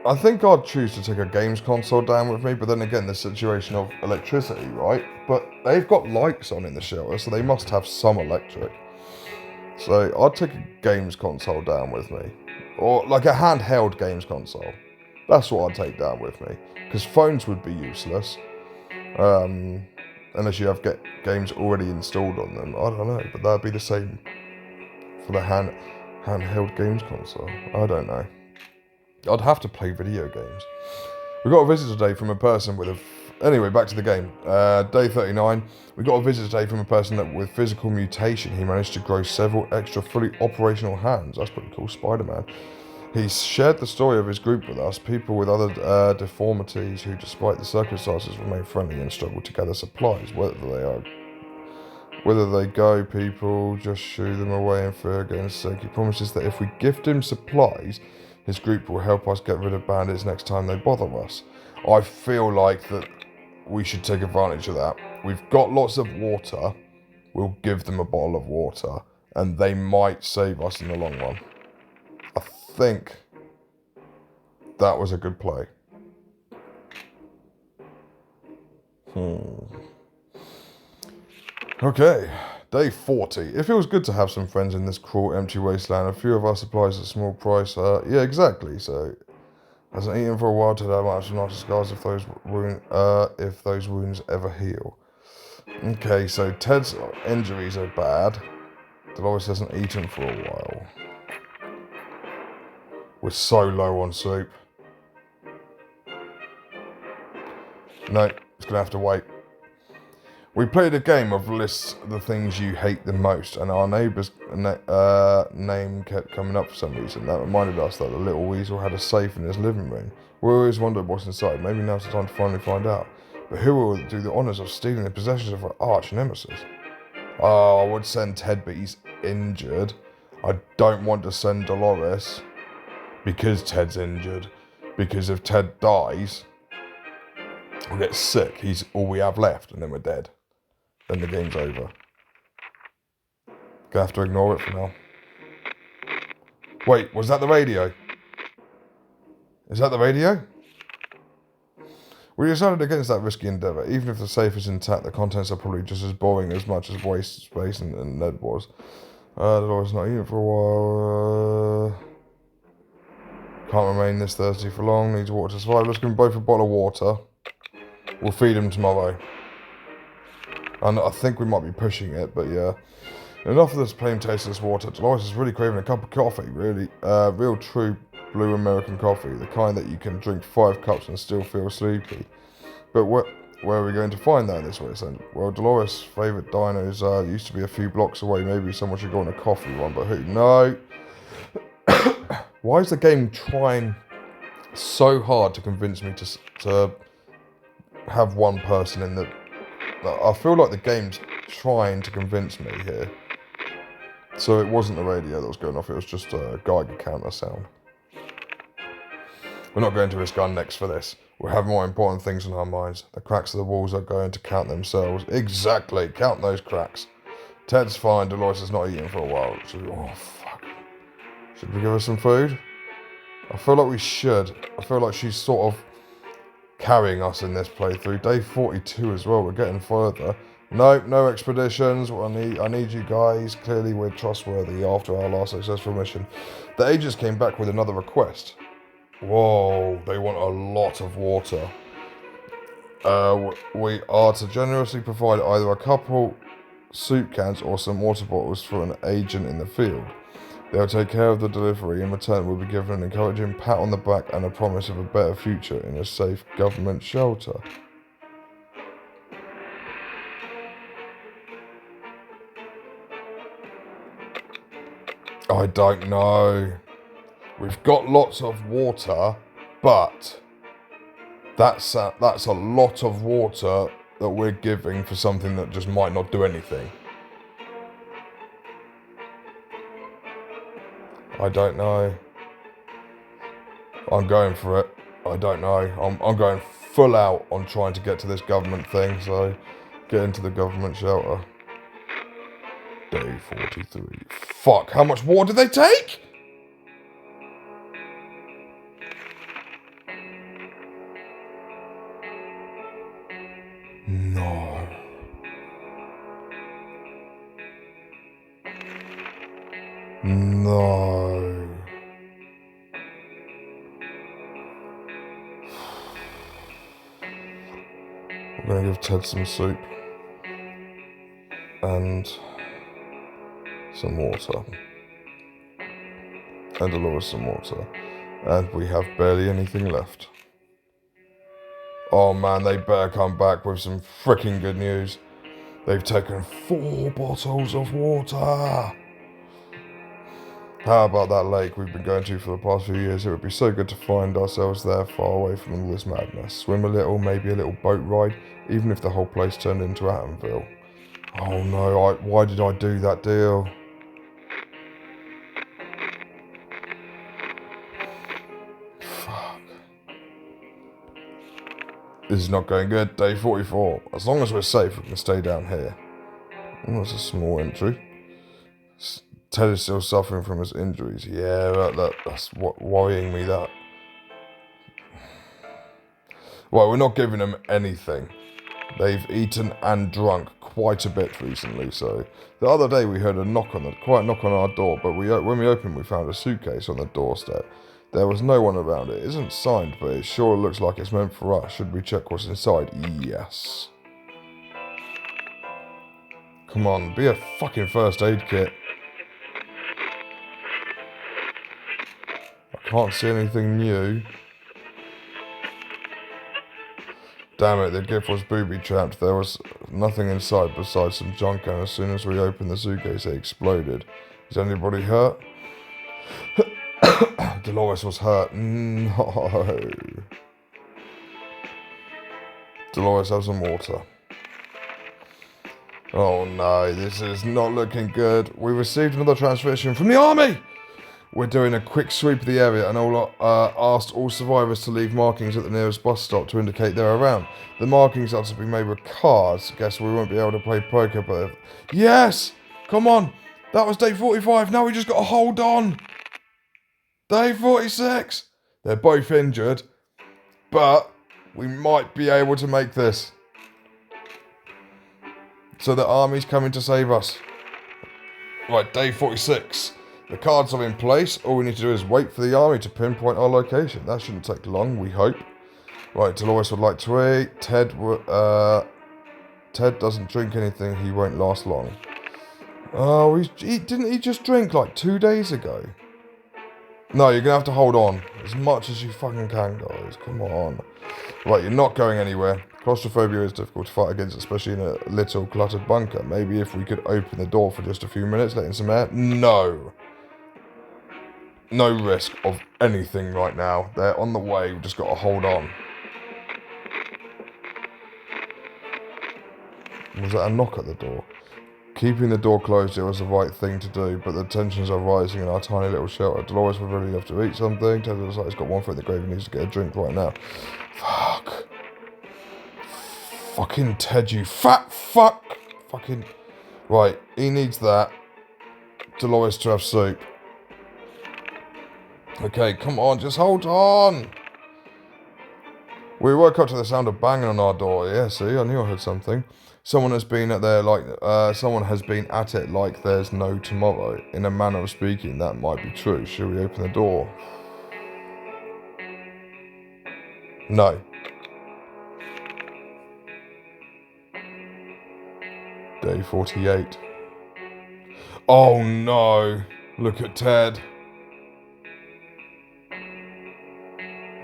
I think I'd choose to take a games console down with me, but then again, the situation of electricity, right? But they've got lights on in the shelter, so they must have some electric. So I'd take a games console down with me. Or like a handheld games console. That's what I'd take down with me. Because phones would be useless. Unless you have games already installed on them. I don't know, but that'd be the same for the handheld games console. I don't know. I'd have to play video games. We got a visit today from a person with Anyway, back to the game. Day 39. We got a visit today from a person that with physical mutation, he managed to grow several extra fully operational hands. That's pretty cool, Spider-Man. He shared the story of his group with us, people with other deformities who, despite the circumstances, remain friendly and struggle to gather supplies, whether they go, people just shoo them away in fear against sake. He promises that if we gift him supplies, his group will help us get rid of bandits next time they bother us. I feel like that we should take advantage of that. We've got lots of water. We'll give them a bottle of water, and they might save us in the long run. I think that was a good play. Okay, day 40. It feels good to have some friends in this cruel, empty wasteland. A few of our supplies at a small price. Yeah, exactly. So, hasn't eaten for a while to that much, not scars if those wounds ever heal. Okay, so Ted's injuries are bad. Dolores hasn't eaten for a while. We're so low on soup. No, it's gonna have to wait. We played a game of lists the things you hate the most, and our neighbour's name kept coming up for some reason. That reminded us that the little weasel had a safe in his living room. We always wondered what's inside. Maybe now's the time to finally find out. But who will do the honours of stealing the possessions of our arch nemesis? Oh, I would send Ted, but he's injured. I don't want to send Dolores because Ted's injured. Because if Ted dies, we'll get sick. He's all we have left, and then we're dead. Then the game's over. Gonna have to ignore it for now. Wait, was that the radio? Is that the radio? We decided against that risky endeavour. Even if the safe is intact, the contents are probably just as boring as much as waste space and Ned was. Dolores not eating for a while. Can't remain this thirsty for long. Needs water to survive. Let's give them both a bottle of water. We'll feed him tomorrow. And I think we might be pushing it, but yeah. Enough of this plain tasteless water. Dolores is really craving a cup of coffee, really. Real true blue American coffee. The kind that you can drink 5 cups and still feel sleepy. But where are we going to find that in this wasteland? Well, Dolores' favourite diners used to be a few blocks away. Maybe someone should go on a coffee run, but who? No. Why is the game trying so hard to convince me to have one person in the... I feel like the game's trying to convince me here. So it wasn't the radio that was going off, it was just a Geiger counter sound. We're not going to risk our necks for this. We have more important things on our minds. The cracks of the walls are going to count themselves. Exactly, count those cracks. Ted's fine, Dolores has not eaten for a while. Oh, fuck. Should we give her some food? I feel like we should. I feel like she's sort of carrying us in this playthrough. Day 42 as well, we're getting further. Nope, no expeditions. I need you guys. Clearly we're trustworthy after our last successful mission. The agents came back with another request. Whoa, they want a lot of water. We are to generously provide either a couple soup cans or some water bottles for an agent in the field. They'll take care of the delivery. In return, we'll be given an encouraging pat on the back and a promise of a better future in a safe government shelter. I don't know. We've got lots of water, but that's a lot of water that we're giving for something that just might not do anything. I don't know. I'm going for it. I don't know. I'm going full out on trying to get to this government thing, so get into the government shelter. Day 43. Fuck, how much water did they take? No. No. I'm gonna give Ted some soup. And some water. And Dolores some water. And we have barely anything left. Oh man, they better come back with some freaking good news. They've taken 4 bottles of water. How about that lake we've been going to for the past few years? It would be so good to find ourselves there, far away from all this madness. Swim a little, maybe a little boat ride, even if the whole place turned into Atomville. Oh no, why did I do that deal? Fuck. This is not going good. Day 44. As long as we're safe, we can stay down here. Oh, that's a small entry. Ted is still suffering from his injuries. Yeah, that's what worrying me, that. Well, we're not giving them anything. They've eaten and drunk quite a bit recently, so... The other day we heard a quiet knock on our door, but when we opened we found a suitcase on the doorstep. There was no one around. It isn't signed, but it sure looks like it's meant for us. Should we check what's inside? Yes. Come on, be a fucking first aid kit. I can't see anything new. Damn it, the gift was booby-trapped. There was nothing inside besides some junk, and as soon as we opened the suitcase, it exploded. Is anybody hurt? Dolores was hurt. No. Dolores, have some water. Oh no, this is not looking good. We received another transmission from the army! We're doing a quick sweep of the area and asked all survivors to leave markings at the nearest bus stop to indicate they're around. The markings are to be made with cards. Guess we won't be able to play poker, but... Yes! Come on! That was day 45, now we just gotta hold on! Day 46! They're both injured, but we might be able to make this. So the army's coming to save us. Right, day 46. The cards are in place. All we need to do is wait for the army to pinpoint our location. That shouldn't take long, we hope. Right, Dolores would like to eat. Ted doesn't drink anything. He won't last long. Oh, didn't he just drink like 2 days ago? No, you're gonna have to hold on as much as you fucking can, guys. Come on. Right, you're not going anywhere. Claustrophobia is difficult to fight against, especially in a little cluttered bunker. Maybe if we could open the door for just a few minutes, let in some air. No. No risk of anything right now. They're on the way. We've just got to hold on. Was that a knock at the door? Keeping the door closed, it was the right thing to do, but the tensions are rising in our tiny little shelter. Dolores would really have to eat something. Ted looks like he's got one foot in the grave and needs to get a drink right now. Fuck. Fucking Ted, you fat fuck. Fucking... Right, he needs that. Dolores to have soup. Okay, come on, just hold on. We woke up to the sound of banging on our door. Yeah, see, I knew I heard something. Someone has been at it like there's no tomorrow. In a manner of speaking, that might be true. Should we open the door? No. Day 48. Oh no! Look at Ted.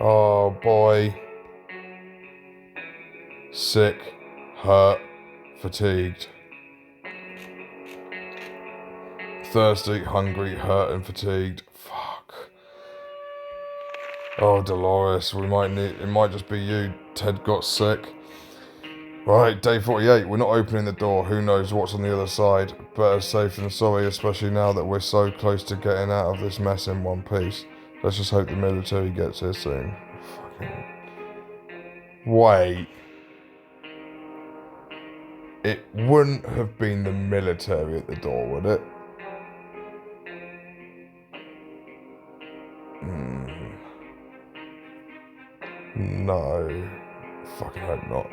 Oh boy. Sick, hurt, fatigued. Thirsty, hungry, hurt and fatigued. Fuck. Oh, Dolores, it might just be you. Ted got sick. Right, day 48. We're not opening the door. Who knows what's on the other side. Better safe than sorry, especially now that we're so close to getting out of this mess in one piece. Let's just hope the military gets here soon. Fucking... Wait. It wouldn't have been the military at the door, would it? No. Fucking hope not.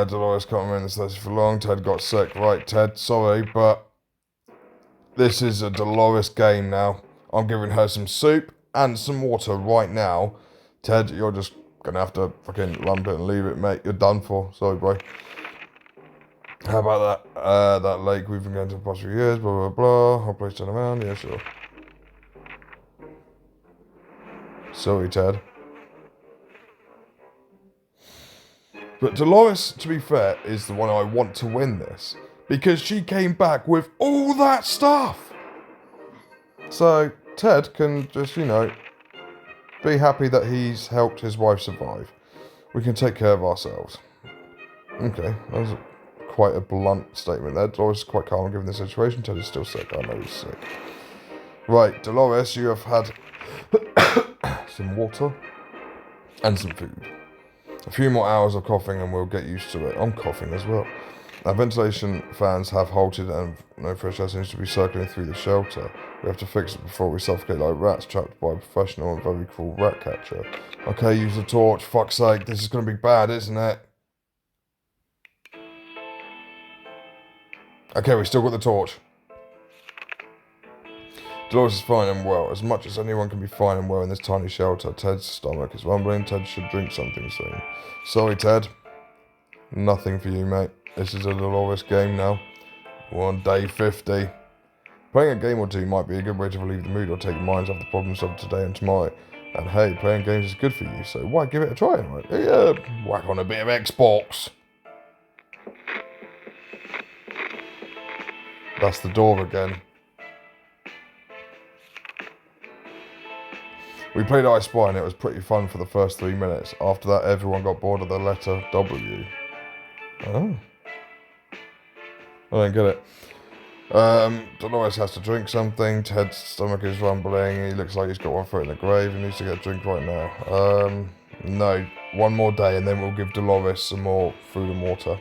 Dolores can't remain in the station for long. Ted got sick. Right, Ted, sorry, but this is a Dolores game now. I'm giving her some soup and some water right now. Ted, you're just gonna have to fucking lump it and leave it, mate. You're done for. Sorry, bro. How about that? That lake we've been going to the past few years, blah, blah, blah. Whole place turn around. Yeah, sure. Sorry, Ted. But Dolores, to be fair, is the one I want to win this. Because she came back with all that stuff. So Ted can just, be happy that he's helped his wife survive. We can take care of ourselves. Okay, that was quite a blunt statement there. Dolores is quite calm given the situation. Ted is still sick. I know he's sick. Right, Dolores, you have had some water and some food. A few more hours of coughing and we'll get used to it. I'm coughing as well. Our ventilation fans have halted and no fresh air seems to be circling through the shelter. We have to fix it before we suffocate like rats trapped by a professional and very cruel rat catcher. Okay, use the torch. Fuck's sake, this is going to be bad, isn't it? Okay, we still got the torch. Dolores is fine and well, as much as anyone can be fine and well in this tiny shelter. Ted's stomach is rumbling. Ted should drink something soon. Sorry, Ted. Nothing for you, mate. This is a Dolores game now. We're on day 50. Playing a game or two might be a good way to relieve the mood or take your minds off the problems of today and tomorrow. And hey, playing games is good for you, so why give it a try, right? Yeah, whack on a bit of Xbox. That's the door again. We played I Spy and it was pretty fun for the first 3 minutes. After that, everyone got bored of the letter W. Oh. I don't get it. Dolores has to drink something. Ted's stomach is rumbling. He looks like he's got one foot in the grave. He needs to get a drink right now. No. One more day and then we'll give Dolores some more food and water.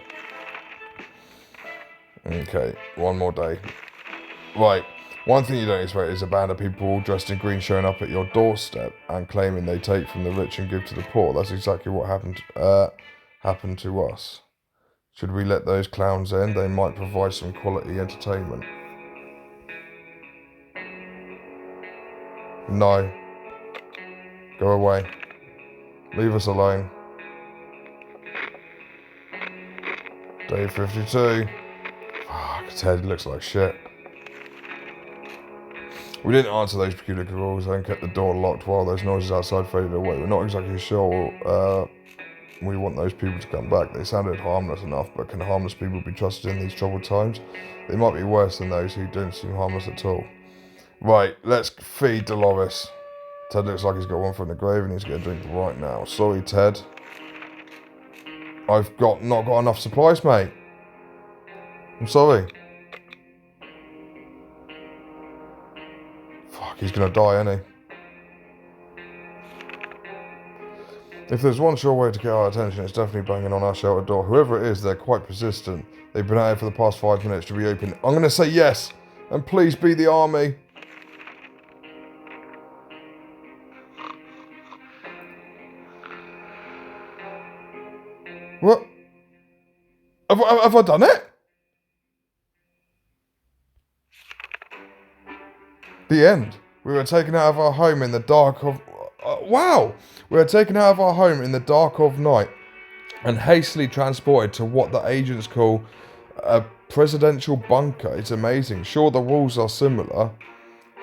Okay, one more day. Right. One thing you don't expect is a band of people all dressed in green showing up at your doorstep and claiming they take from the rich and give to the poor. That's exactly what happened to us. Should we let those clowns in? They might provide some quality entertainment. No. Go away. Leave us alone. Day 52. Fuck, Ted looks like shit. We didn't answer those peculiar calls and kept the door locked while those noises outside faded away. We're not exactly sure we want those people to come back. They sounded harmless enough, but can harmless people be trusted in these troubled times? They might be worse than those who don't seem harmless at all. Right, let's feed Dolores. Ted looks like he's got one foot in the grave and needs to get a drink right now. Sorry, Ted. I've not got enough supplies, mate. I'm sorry. Fuck, he's gonna die, isn't he? If there's one sure way to get our attention, it's definitely banging on our shelter door. Whoever it is, they're quite persistent. They've been out here for the past 5 minutes to reopen. I'm going to say yes. And please be the army. What? Have I done it? The end. We were taken out of our home in the dark of... wow! We were taken out of our home in the dark of night and hastily transported to what the agents call a presidential bunker. It's amazing. Sure, the walls are similar,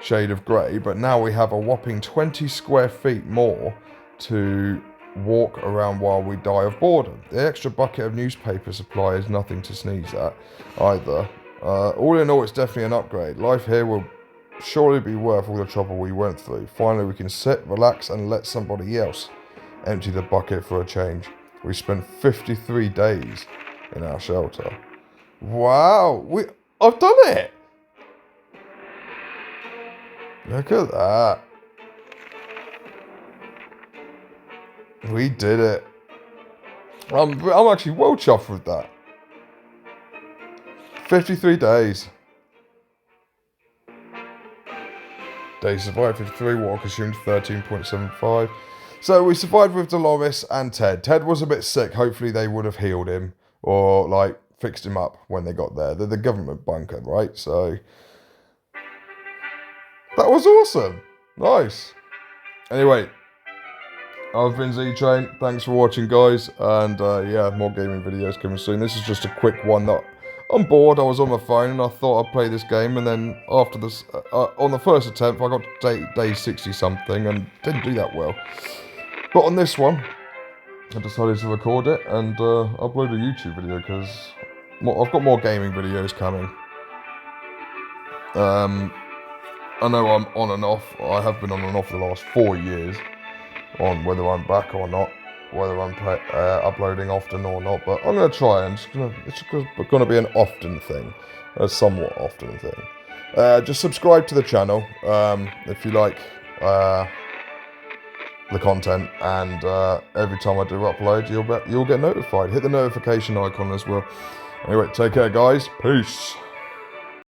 shade of grey, but now we have a whopping 20 square feet more to walk around while we die of boredom. The extra bucket of newspaper supply is nothing to sneeze at either. All in all, it's definitely an upgrade. Life here will surely be worth all the trouble we went through. Finally, we can sit, relax, and let somebody else empty the bucket for a change. We spent 53 days in our shelter. Wow, I've done it! Look at that. We did it. I'm actually well chuffed with that. 53 days. Days survived 53, water consumed 13.75. So we survived with Dolores and Ted. Ted was a bit sick. Hopefully they would have healed him or like fixed him up when they got there. They're the government bunker, right? So that was awesome. Nice. Anyway, I've been Z-Train. Thanks for watching, guys. And yeah, more gaming videos coming soon. This is just a quick one that I'm bored. I was on my phone and I thought I'd play this game. And then after this, on the first attempt, I got to day 60 something and didn't do that well. But on this one, I decided to record it and upload a YouTube video because I've got more gaming videos coming. I know I'm on and off. I have been on and off the last 4 years on whether I'm back or not, whether I'm uploading often or not. But I'm gonna try, and it's gonna be an often thing, a somewhat often thing. Just subscribe to the channel if you like the content, and every time I do upload, you'll get notified. Hit the notification icon as well. Anyway, take care, guys. Peace.